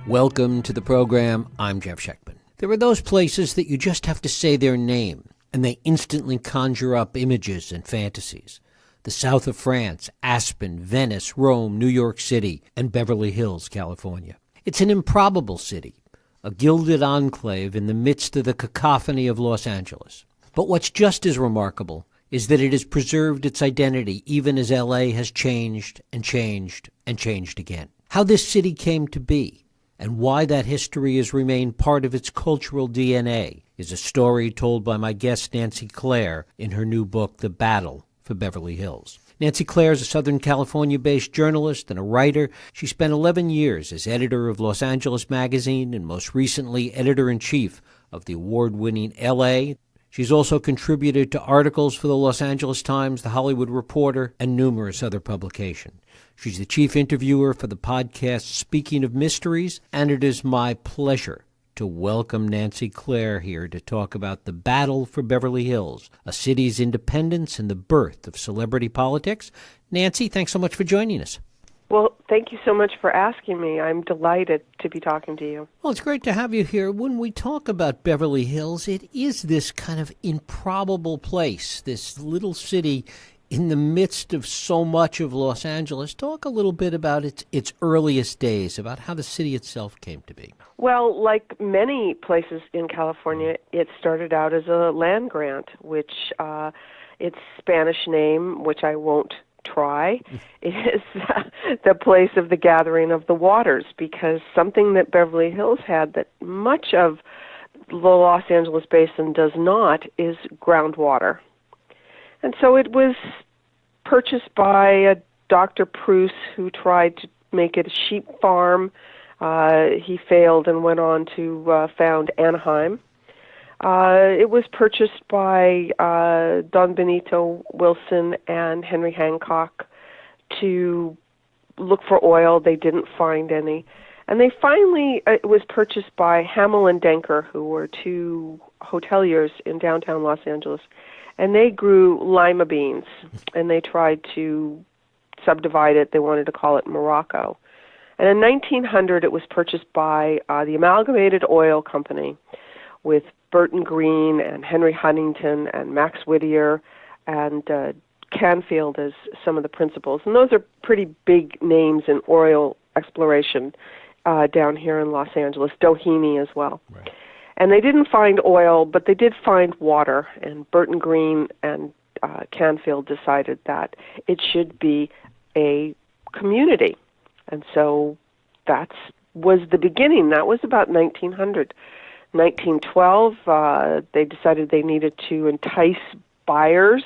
Welcome to the program. I'm Jeff Schechtman. There are those places that you just have to say their name, and they instantly conjure up images and fantasies. The south of France, Aspen, Venice, Rome, New York City, and Beverly Hills, California. It's an improbable city, a gilded enclave in the midst of the cacophony of Los Angeles. But what's just as remarkable is that it has preserved its identity even as L.A. has changed and changed and changed again. How this city came to be and why that history has remained part of its cultural DNA is a story told by my guest Nancie Clare in her new book, The Battle for Beverly Hills. Nancie Clare is a Southern California-based journalist and a writer. She spent 11 years as editor of Los Angeles Magazine and most recently editor-in-chief of the award-winning L.A. She's also contributed to articles for the Los Angeles Times, The Hollywood Reporter, and numerous other publications. She's the chief interviewer for the podcast Speaking of Mysteries, and it is my pleasure to welcome Nancie Clare here to talk about the battle for Beverly Hills, a city's independence and the birth of celebrity politics. Nancie, thanks so much for joining us. Well, thank you so much for asking me. I'm delighted to be talking to you. Well, it's great to have you here. When we talk about Beverly Hills, it is this kind of improbable place, this little city in the midst of so much of Los Angeles. Talk a little bit about its earliest days, about how the city itself came to be. Well, like many places in California, it started out as a land grant, which its Spanish name, which I won't try, is the place of the gathering of the waters, because something that Beverly Hills had that much of the Los Angeles basin does not is groundwater. And so it was purchased by a Dr. Pruce who tried to make it a sheep farm. He failed and went on to found Anaheim. It was purchased by Don Benito Wilson and Henry Hancock to look for oil. They didn't find any. And they finally, it was purchased by Hamill and Denker, who were two hoteliers in downtown Los Angeles. And they grew lima beans, and they tried to subdivide it. They wanted to call it Morocco. And in 1900, it was purchased by the Amalgamated Oil Company with Burton Green and Henry Huntington and Max Whittier and Canfield as some of the principals. And those are pretty big names in oil exploration down here in Los Angeles, Doheny as well. Right. And they didn't find oil, but they did find water, and Burton Green and Canfield decided that it should be a community. And so that was the beginning. That was about 1900. 1912, they decided they needed to entice buyers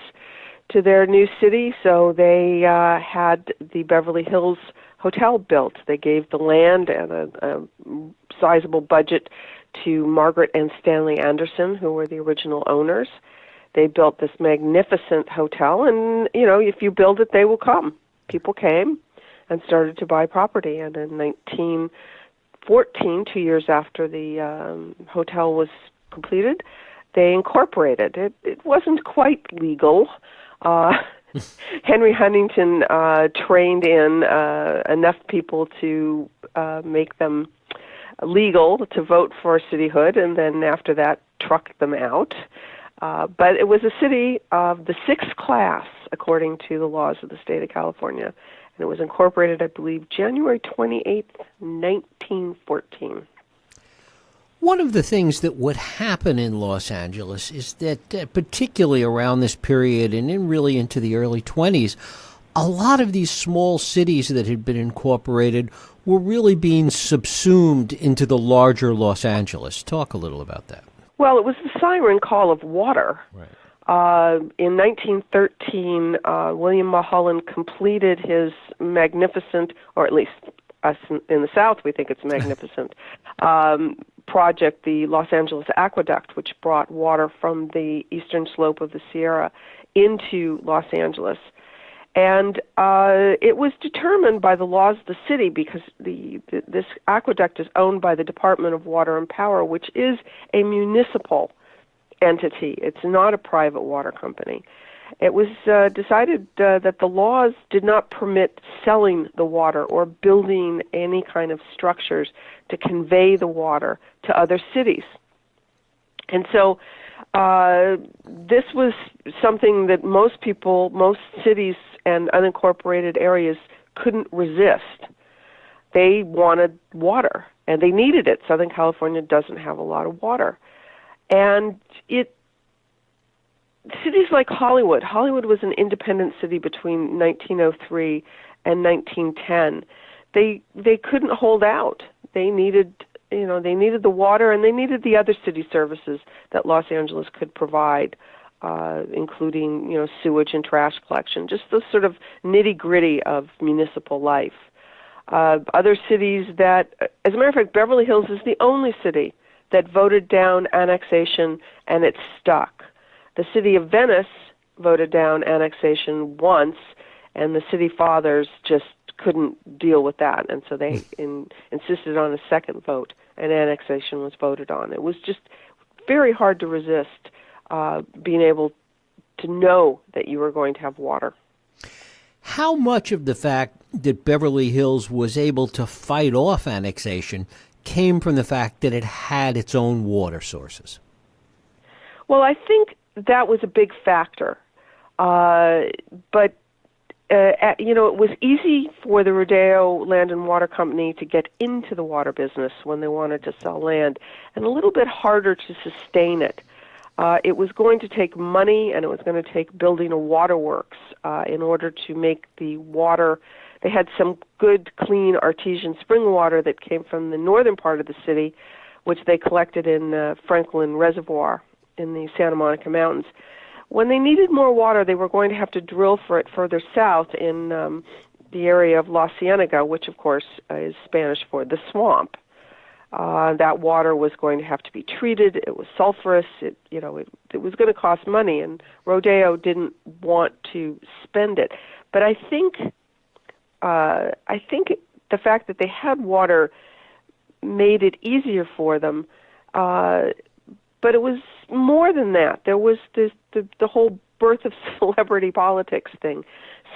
to their new city, so they had the Beverly Hills Hotel built. They gave the land and a sizable budget to Margaret and Stanley Anderson, who were the original owners. They built this magnificent hotel, and, you know, if you build it, they will come. People came and started to buy property, and in 1914, 2 years after the hotel was completed, they incorporated it. It wasn't quite legal. Henry Huntington trained in enough people to make them legal to vote for cityhood, and then after that trucked them out. But it was a city of the sixth class, according to the laws of the state of California. And it was incorporated, I believe, January 28th, 1914. One of the things that would happen in Los Angeles is that, particularly around this period and really into the early 20s, a lot of these small cities that had been incorporated were really being subsumed into the larger Los Angeles. Talk a little about that. Well, it was the siren call of water. Right. In 1913, William Mulholland completed his magnificent, or at least us in the South, we think it's magnificent, project, the Los Angeles Aqueduct, which brought water from the eastern slope of the Sierra into Los Angeles. And it was determined by the laws of the city, because this aqueduct is owned by the Department of Water and Power, which is a municipal entity. It's not a private water company. It was decided that the laws did not permit selling the water or building any kind of structures to convey the water to other cities. And so this was something that most cities and unincorporated areas couldn't resist. They wanted water, and they needed it. Southern California doesn't have a lot of water. And cities like Hollywood was an independent city between 1903 and 1910. They couldn't hold out. They needed the water, and they needed the other city services that Los Angeles could provide, including, sewage and trash collection, just the sort of nitty-gritty of municipal life. Other cities that, as a matter of fact, Beverly Hills is the only city that voted down annexation, and it stuck. The city of Venice voted down annexation once, and the city fathers just couldn't deal with that, and so they insisted on a second vote, and annexation was voted on. It was just very hard to resist being able to know that you were going to have water. How much of the fact that Beverly Hills was able to fight off annexation came from the fact that it had its own water sources? Well, I think that was a big factor. But it was easy for the Rodeo Land and Water Company to get into the water business when they wanted to sell land, and a little bit harder to sustain it. It was going to take money, and it was going to take building a waterworks in order to make the water. They had some good, clean, artesian spring water that came from the northern part of the city, which they collected in Franklin Reservoir in the Santa Monica Mountains. When they needed more water, they were going to have to drill for it further south in the area of La Cienega, which, of course, is Spanish for the swamp. That water was going to have to be treated. It was sulfurous. It was going to cost money, and Rodeo didn't want to spend it. But I think the fact that they had water made it easier for them. But it was more than that. There was the whole birth of celebrity politics thing.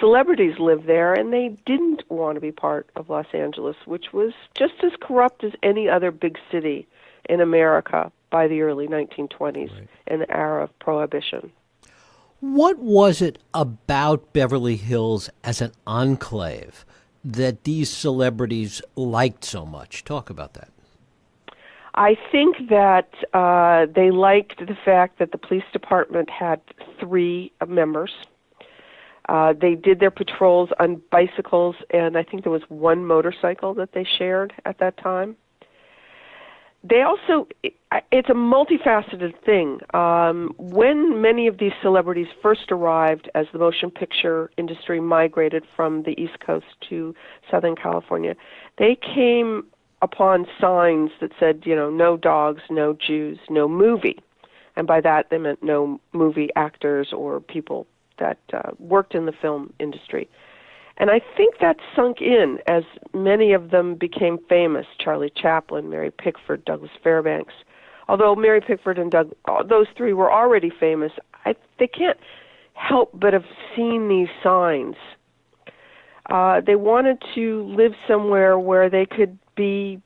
Celebrities lived there, and they didn't want to be part of Los Angeles, which was just as corrupt as any other big city in America by the early 1920s, right, in the era of Prohibition. What was it about Beverly Hills as an enclave that these celebrities liked so much? Talk about that. I think that they liked the fact that the police department had 3 members. They did their patrols on bicycles, and I think there was 1 motorcycle that they shared at that time. They also, it's a multifaceted thing. When many of these celebrities first arrived as the motion picture industry migrated from the East Coast to Southern California, they came upon signs that said, no dogs, no Jews, no movie. And by that, they meant no movie actors or people that worked in the film industry. And I think that sunk in as many of them became famous: Charlie Chaplin, Mary Pickford, Douglas Fairbanks. Although Mary Pickford and those 3 were already famous, they can't help but have seen these signs. They wanted to live somewhere where they could be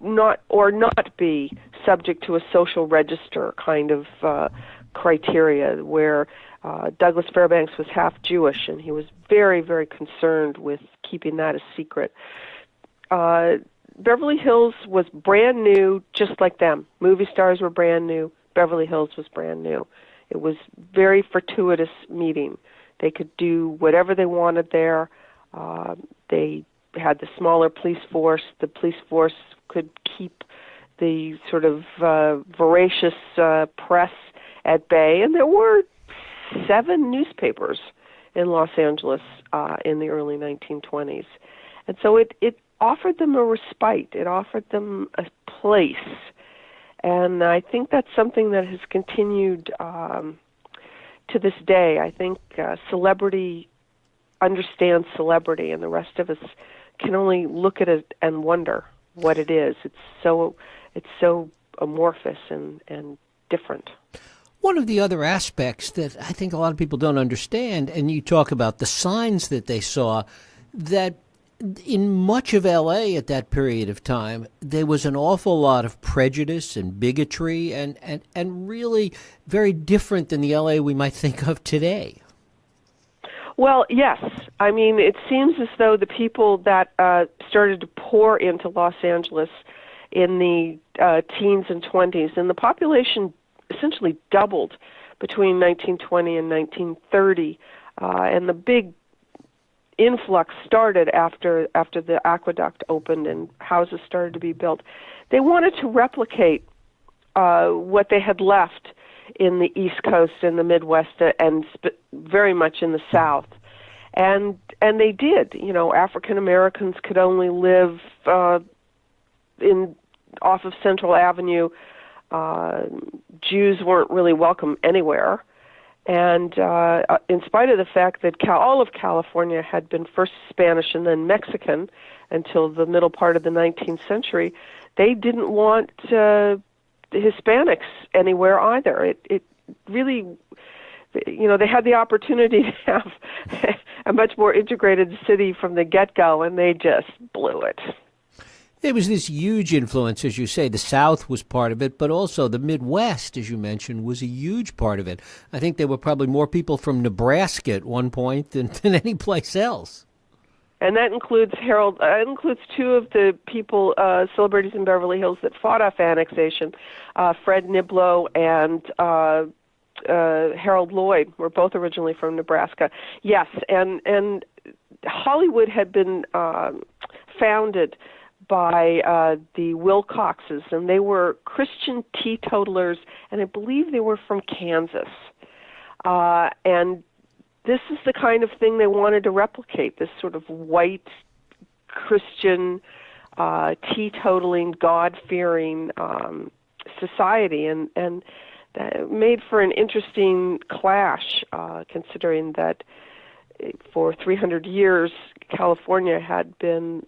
not be subject to a social register kind of criteria, where Douglas Fairbanks was half Jewish, and he was very, very concerned with keeping that a secret. Beverly Hills was brand new, just like them. Movie stars were brand new. Beverly Hills was brand new. It was very fortuitous meeting. They could do whatever they wanted there. They had the smaller police force. The police force could keep the sort of voracious press at bay, and there were 7 newspapers in Los Angeles in the early 1920s. And so it offered them a respite. It offered them a place. And I think that's something that has continued to this day. I think celebrity understands celebrity, and the rest of us can only look at it and wonder what it is. It's so amorphous and different. One of the other aspects that I think a lot of people don't understand, and you talk about the signs that they saw, that in much of L.A. at that period of time, there was an awful lot of prejudice and bigotry and really very different than the L.A. we might think of today. Well, yes. I mean, it seems as though the people that started to pour into Los Angeles in the teens and 20s, and the population essentially doubled between 1920 and 1930, and the big influx started after the aqueduct opened and houses started to be built. They wanted to replicate what they had left in the East Coast and the Midwest and very much in the South. And they did. You know, African Americans could only live off of Central Avenue. Jews weren't really welcome anywhere. And in spite of the fact that all of California had been first Spanish and then Mexican until the middle part of the 19th century, they didn't want the Hispanics anywhere either. It really, you know, they had the opportunity to have a much more integrated city from the get-go, and they just blew it. There was this huge influence, as you say. The South was part of it, but also the Midwest, as you mentioned, was a huge part of it. I think there were probably more people from Nebraska at one point than any place else. And that includes two of the people, celebrities in Beverly Hills that fought off annexation. Fred Niblo and Harold Lloyd were both originally from Nebraska. Yes, and Hollywood had been founded by the Wilcoxes, and they were Christian teetotalers, and I believe they were from Kansas. And this is the kind of thing they wanted to replicate, this sort of white Christian, teetotaling, God-fearing society, and that made for an interesting clash, considering that for 300 years California had been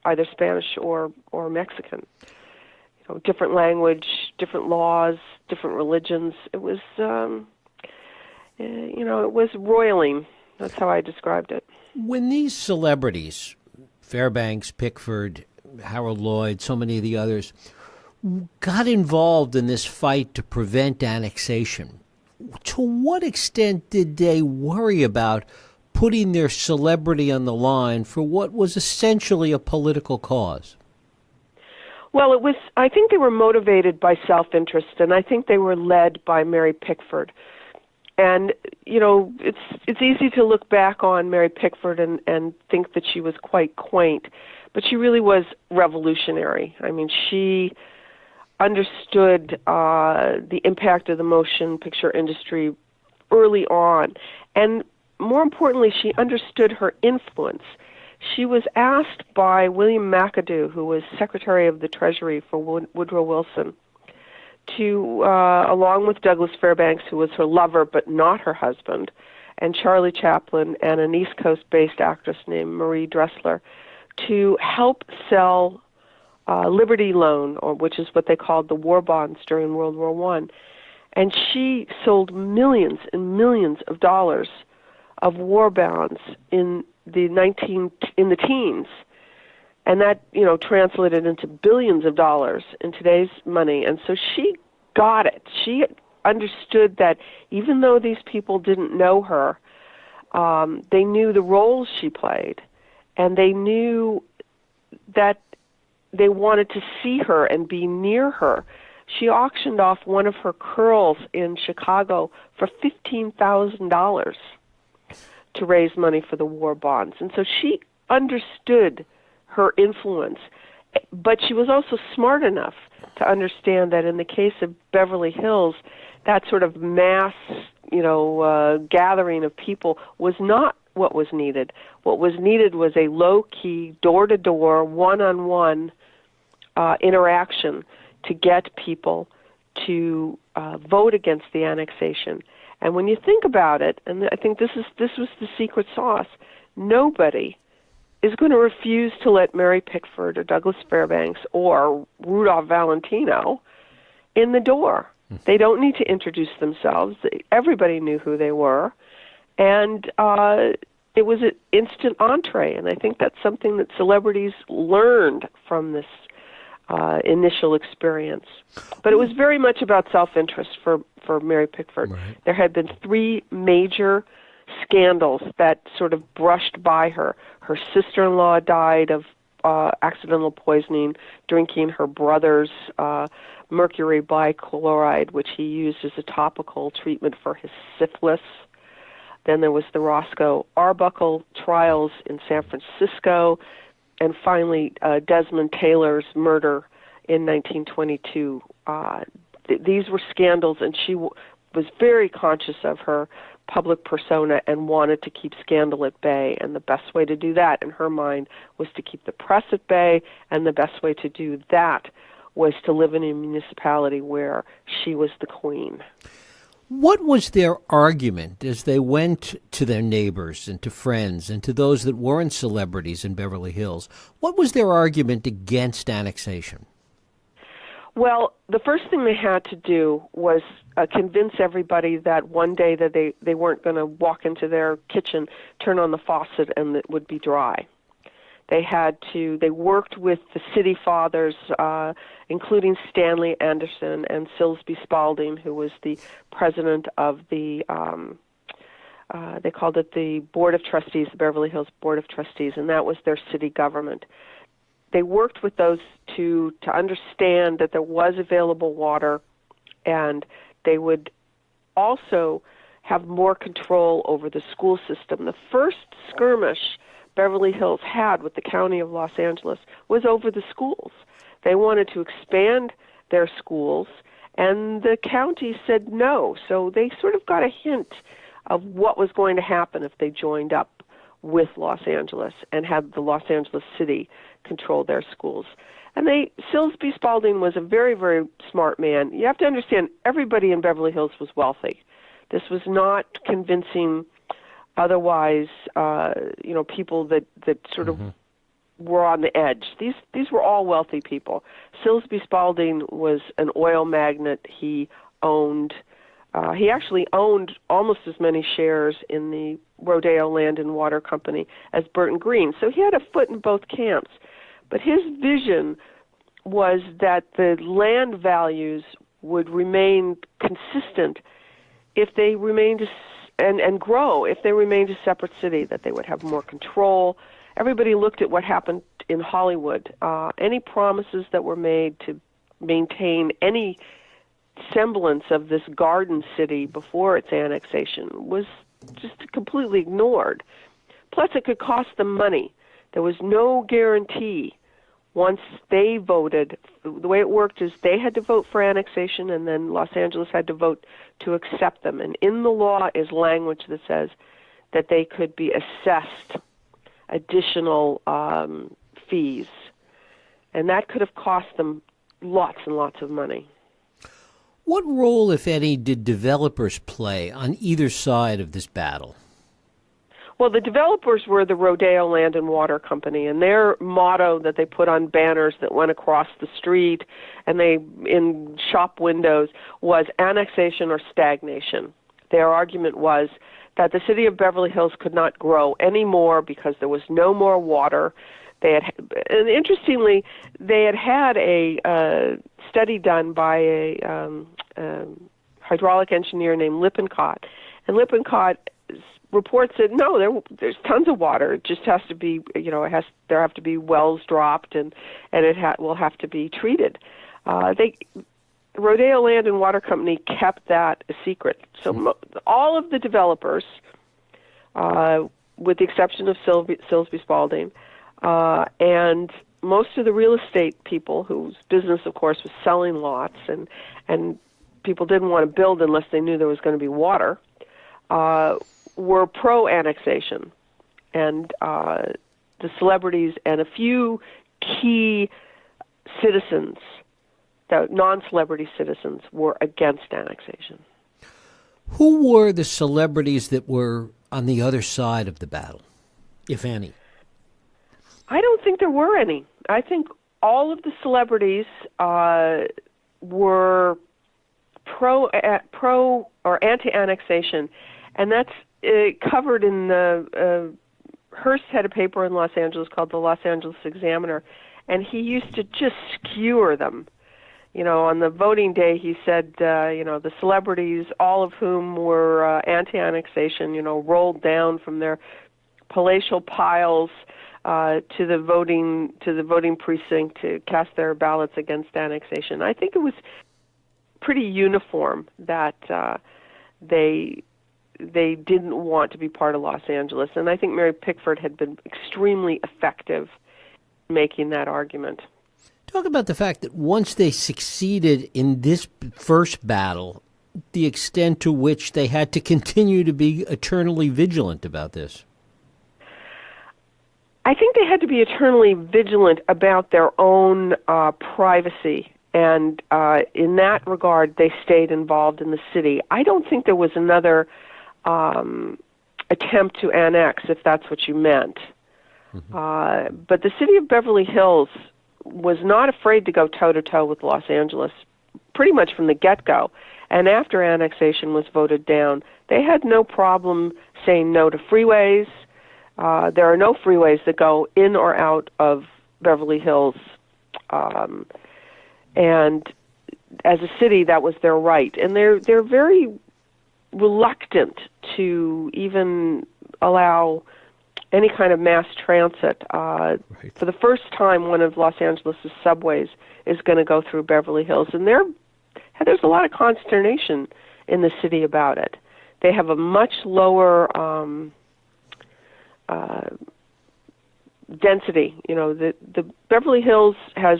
either Spanish or Mexican. You know, different language, different laws, different religions. It was, it was roiling. That's how I described it. When these celebrities, Fairbanks, Pickford, Harold Lloyd, so many of the others, got involved in this fight to prevent annexation, to what extent did they worry about putting their celebrity on the line for what was essentially a political cause? Well, I think they were motivated by self-interest, and I think they were led by Mary Pickford. And, you know, it's easy to look back on Mary Pickford and think that she was quite quaint, but she really was revolutionary. I mean, she understood the impact of the motion picture industry early on, and more importantly, she understood her influence. She was asked by William McAdoo, who was Secretary of the Treasury for Woodrow Wilson, to, along with Douglas Fairbanks, who was her lover but not her husband, and Charlie Chaplin and an East Coast-based actress named Marie Dressler, to help sell Liberty Loan, which is what they called the war bonds during World War I. And she sold millions and millions of dollars of war bonds in the teens, and that, you know, translated into billions of dollars in today's money. And so she got it. She understood that even though these people didn't know her, they knew the roles she played, and they knew that they wanted to see her and be near her. She auctioned off one of her curls in Chicago for $15,000 to raise money for the war bonds. And so she understood her influence, but she was also smart enough to understand that in the case of Beverly Hills, that sort of mass, gathering of people was not what was needed. What was needed was a low-key, door-to-door, one-on-one interaction to get people to vote against the annexation. And when you think about it, and I think this was the secret sauce, nobody is going to refuse to let Mary Pickford or Douglas Fairbanks or Rudolph Valentino in the door. They don't need to introduce themselves. Everybody knew who they were. And it was an instant entree, and I think that's something that celebrities learned from this initial experience. But it was very much about self-interest for Mary Pickford. Right. There had been 3 major scandals that sort of brushed by her. Her sister-in-law died of accidental poisoning, drinking her brother's mercury bichloride, which he used as a topical treatment for his syphilis. Then there was the Roscoe Arbuckle trials in San Francisco, and finally Desmond Taylor's murder in 1922. These were scandals, and she was very conscious of her public persona and wanted to keep scandal at bay. And the best way to do that, in her mind, was to keep the press at bay, and the best way to do that was to live in a municipality where she was the queen. What was their argument as they went to their neighbors and to friends and to those that weren't celebrities in Beverly Hills? What was their argument against annexation? Well, the first thing they had to do was convince everybody that one day that they weren't going to walk into their kitchen, turn on the faucet, and it would be dry. They worked with the city fathers, including Stanley Anderson and Silsby Spalding, who was the president of the, they called it the Board of Trustees, the Beverly Hills Board of Trustees, and that was their city government. They worked with those two to understand that there was available water, and they would also have more control over the school system. The first skirmish Beverly Hills had with the county of Los Angeles was over the schools. They wanted to expand their schools, and the county said no. So they sort of got a hint of what was going to happen if they joined up with Los Angeles and had the Los Angeles city control their schools. And Silsby Spalding was a very, very smart man. You have to understand, everybody in Beverly Hills was wealthy. This was not convincing otherwise, people that sort of were on the edge. These were all wealthy people. Silsby Spalding was an oil magnate. He actually owned almost as many shares in the Rodeo Land and Water Company as Burton Green. So he had a foot in both camps. But his vision was that the land values would remain consistent if they remained and grow if they remained a separate city, that they would have more control. Everybody looked at what happened in Hollywood. Any promises that were made to maintain any semblance of this garden city before its annexation was just completely ignored. Plus, it could cost them money. There was no guarantee once they voted. The way it worked is they had to vote for annexation, and then Los Angeles had to vote to accept them. And in the law is language that says that they could be assessed additional fees. And that could have cost them lots and lots of money. What role, if any, did developers play on either side of this battle? Well, the developers were the Rodeo Land and Water Company, and their motto that they put on banners that went across the street and in shop windows was annexation or stagnation. Their argument was that the city of Beverly Hills could not grow anymore because there was no more water. And interestingly, they had a study done by a hydraulic engineer named Lippincott, and Lippincott reports said no, there's tons of water. It just has to be, there have to be wells dropped, and it will have to be treated. Rodeo Land and Water Company kept that a secret. So all of the developers, with the exception of Silsby Spalding, and most of the real estate people whose business, of course, was selling lots, and people didn't want to build unless they knew there was going to be water, were pro-annexation. And the celebrities and a few key citizens, the non-celebrity citizens, were against annexation. Who were the celebrities that were on the other side of the battle, if any? I don't think there were any. I think all of the celebrities were pro or anti-annexation, and that's covered in the Hearst had a paper in Los Angeles called the Los Angeles Examiner, and he used to just skewer them. On the voting day, he said, the celebrities, all of whom were anti-annexation, rolled down from their palatial piles to the voting precinct to cast their ballots against annexation. I think it was pretty uniform that they didn't want to be part of Los Angeles, and I think Mary Pickford had been extremely effective in making that argument. Talk about the fact that once they succeeded in this first battle, the extent to which they had to continue to be eternally vigilant about this. I think they had to be eternally vigilant about their own privacy, and in that regard, they stayed involved in the city. I don't think there was another attempt to annex, if that's what you meant. Mm-hmm. But the city of Beverly Hills was not afraid to go toe-to-toe with Los Angeles pretty much from the get-go. And after annexation was voted down, they had no problem saying no to freeways. There are no freeways that go in or out of Beverly Hills. And as a city, that was their right. And they're very reluctant to even allow any kind of mass transit. Right. For the first time, one of Los Angeles' subways is going to go through Beverly Hills, and there's a lot of consternation in the city about it. They have a much lower density. The Beverly Hills has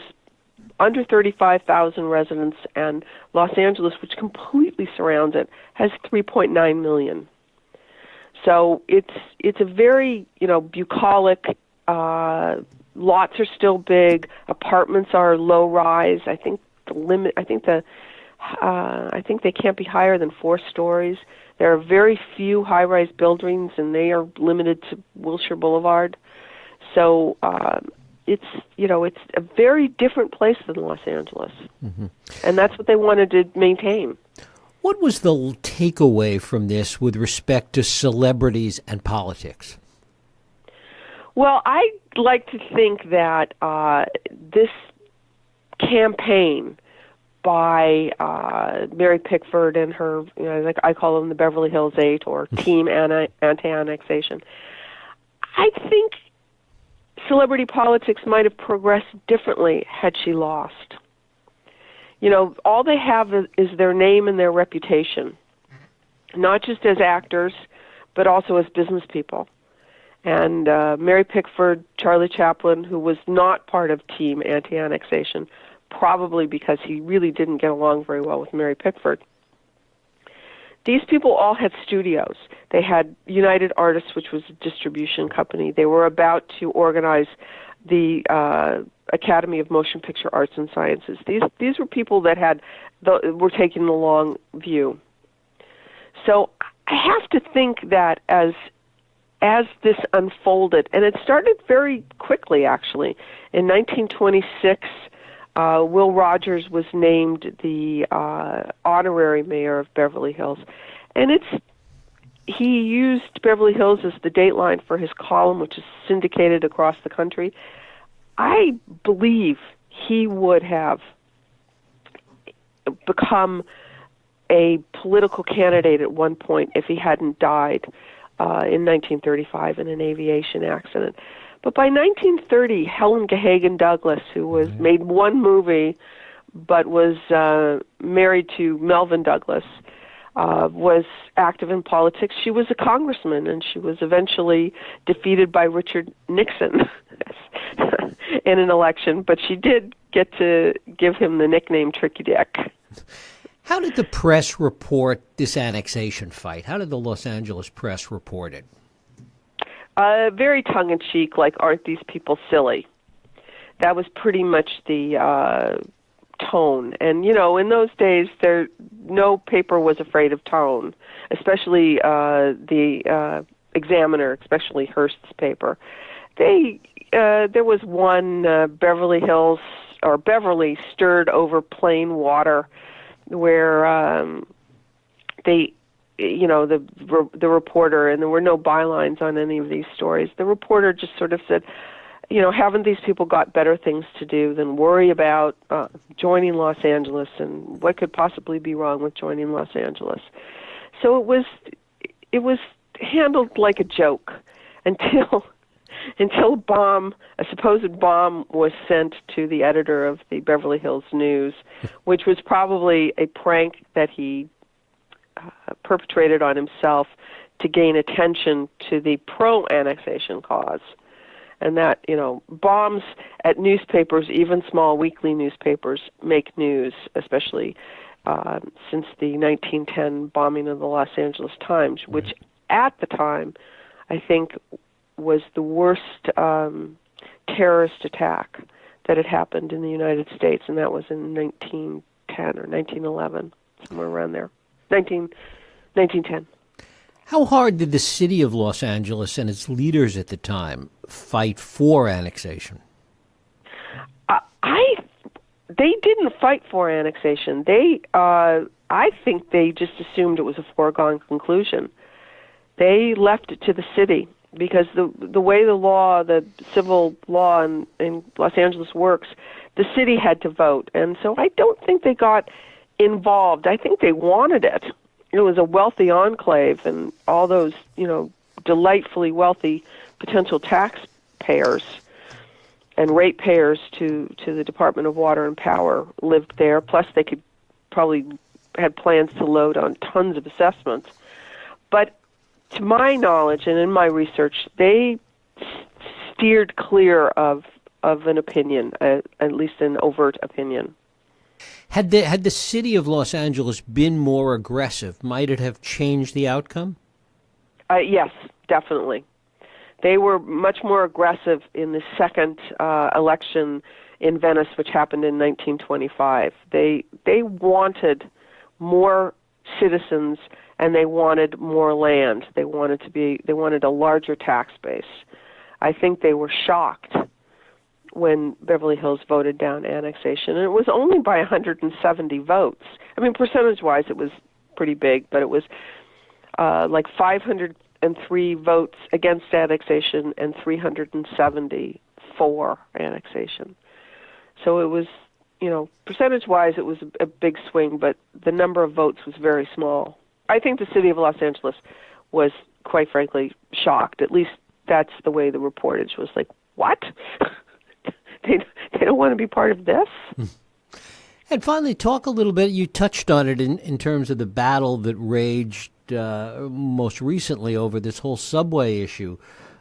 under 35,000 residents, and Los Angeles, which completely surrounds it, has 3.9 million. So it's a very bucolic. Lots are still big. Apartments are low rise. I think they can't be higher than 4 stories. There are very few high-rise buildings, and they are limited to Wilshire Boulevard. So it's a very different place than Los Angeles, mm-hmm. and that's what they wanted to maintain. What was the takeaway from this with respect to celebrities and politics? Well, I like to think that this campaign by Mary Pickford and her, like I call them the Beverly Hills Eight or Team Anti-Annexation, I think celebrity politics might have progressed differently had she lost. All they have is their name and their reputation, not just as actors, but also as business people. And Mary Pickford, Charlie Chaplin, who was not part of Team Anti-Annexation, probably because he really didn't get along very well with Mary Pickford. These people all had studios. They had United Artists, which was a distribution company. They were about to organize the Academy of Motion Picture Arts and Sciences. These were people that were taking the long view. So I have to think that as this unfolded, and it started very quickly actually. In 1926, Will Rogers was named the honorary mayor of Beverly Hills, and he used Beverly Hills as the dateline for his column, which is syndicated across the country. I believe he would have become a political candidate at one point if he hadn't died in 1935 in an aviation accident. But by 1930, Helen Gahagan Douglas, who was made one movie but was married to Melvyn Douglas, was active in politics. She was a congressman, and she was eventually defeated by Richard Nixon in an election, but she did get to give him the nickname Tricky Dick. How did the press report this annexation fight? How did the Los Angeles press report it? Very tongue-in-cheek, like, aren't these people silly? That was pretty much the tone. And, in those days, no paper was afraid of tone, especially the Examiner, especially Hearst's paper. There was one Beverly Hills, or Beverly stirred over plain water where they, the reporter, and there were no bylines on any of these stories. The reporter just sort of said, haven't these people got better things to do than worry about joining Los Angeles, and what could possibly be wrong with joining Los Angeles? So it was handled like a joke until a supposed bomb was sent to the editor of the Beverly Hills News, which was probably a prank that he perpetrated on himself to gain attention to the pro-annexation cause. And that, bombs at newspapers, even small weekly newspapers, make news, especially since the 1910 bombing of the Los Angeles Times, which at the time, I think, was the worst terrorist attack that had happened in the United States, and that was in 1910 or 1911, somewhere around there. 1910. How hard did the city of Los Angeles and its leaders at the time fight for annexation? They didn't fight for annexation. I think they just assumed it was a foregone conclusion. They left it to the city because the way the civil law in Los Angeles works, the city had to vote. And so I don't think they got involved. I think they wanted it. It was a wealthy enclave, and all those, delightfully wealthy potential taxpayers and ratepayers to the Department of Water and Power lived there. Plus, they could probably had plans to load on tons of assessments. But to my knowledge and in my research, they steered clear of an opinion, at least an overt opinion. Had the city of Los Angeles been more aggressive, might it have changed the outcome? Yes, definitely. They were much more aggressive in the second election in Venice, which happened in 1925. They wanted more citizens, and they wanted more land. They wanted a larger tax base. I think they were shocked when Beverly Hills voted down annexation, and it was only by 170 votes. I mean, percentage-wise, it was pretty big, but it was like 503 votes against annexation and 370 for annexation. So it was, percentage-wise, it was a big swing, but the number of votes was very small. I think the city of Los Angeles was, quite frankly, shocked. At least that's the way the reportage was like, what? They don't want to be part of this? And finally, talk a little bit, you touched on it in terms of the battle that raged most recently over this whole subway issue,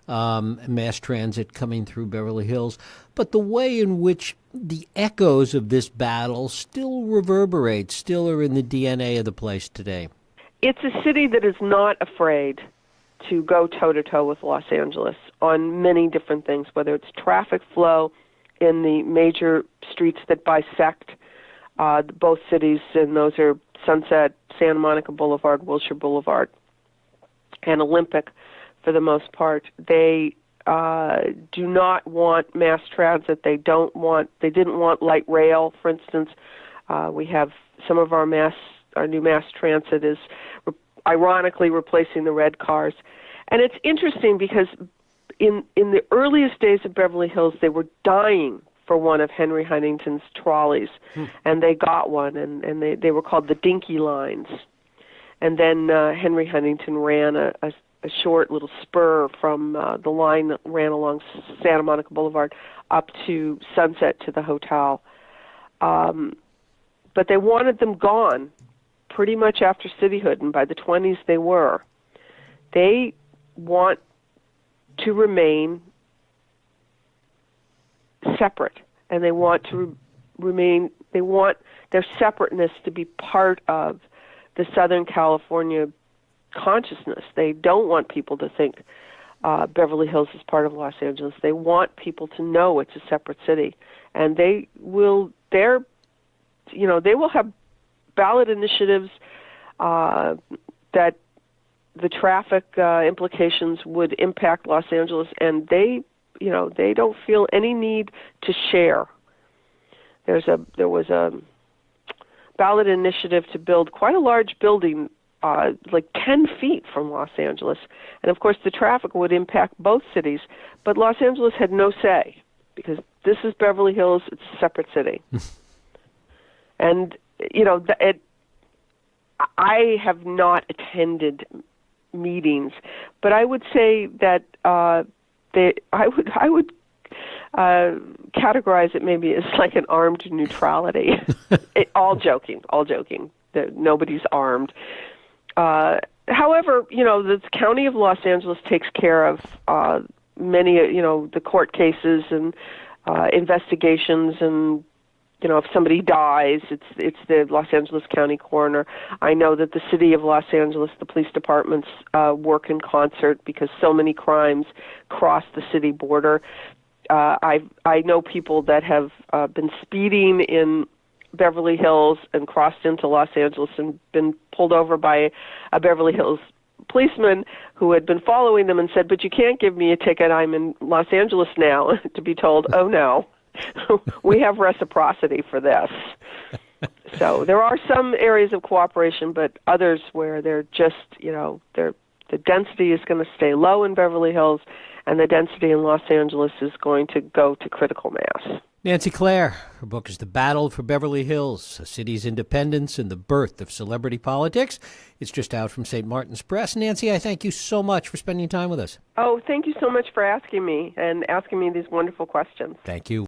mass transit coming through Beverly Hills, but the way in which the echoes of this battle still reverberate, still are in the DNA of the place today. It's a city that is not afraid to go toe-to-toe with Los Angeles on many different things, whether it's traffic flow in the major streets that bisect both cities, and those are Sunset, Santa Monica Boulevard, Wilshire Boulevard, and Olympic for the most part. They do not want mass transit. They didn't want light rail, for instance. We have some of our new mass transit is ironically replacing the red cars. And it's interesting because in the earliest days of Beverly Hills, they were dying for one of Henry Huntington's trolleys, and they got one, and they were called the Dinky Lines. And then Henry Huntington ran a short little spur from the line that ran along Santa Monica Boulevard up to Sunset to the hotel. But they wanted them gone pretty much after cityhood, and by the 20s they were. They want to remain separate, and they want their separateness to be part of the Southern California consciousness. They don't want people to think Beverly Hills is part of Los Angeles. They want people to know it's a separate city, and they will have ballot initiatives that the traffic implications would impact Los Angeles, and they don't feel any need to share. There was a ballot initiative to build quite a large building, like 10 feet from Los Angeles. And of course, the traffic would impact both cities. But Los Angeles had no say, because this is Beverly Hills. It's a separate city. And, I have not attended meetings, but I would say that I would categorize it maybe as like an armed neutrality. All joking. Nobody's armed. However, the county of Los Angeles takes care of many, the court cases and investigations, and if somebody dies, it's the Los Angeles County coroner. I know that the city of Los Angeles, the police departments work in concert because so many crimes cross the city border. I know people that have been speeding in Beverly Hills and crossed into Los Angeles and been pulled over by a Beverly Hills policeman who had been following them and said, "But you can't give me a ticket. I'm in Los Angeles now." To be told, "Oh no, we have reciprocity for this." So there are some areas of cooperation, but others where they're just, the density is going to stay low in Beverly Hills, and the density in Los Angeles is going to go to critical mass. Nancie Clare, her book is The Battle for Beverly Hills, a city's independence and the birth of celebrity politics. It's just out from St. Martin's Press. Nancie, I thank you so much for spending time with us. Oh, thank you so much for asking me these wonderful questions. Thank you.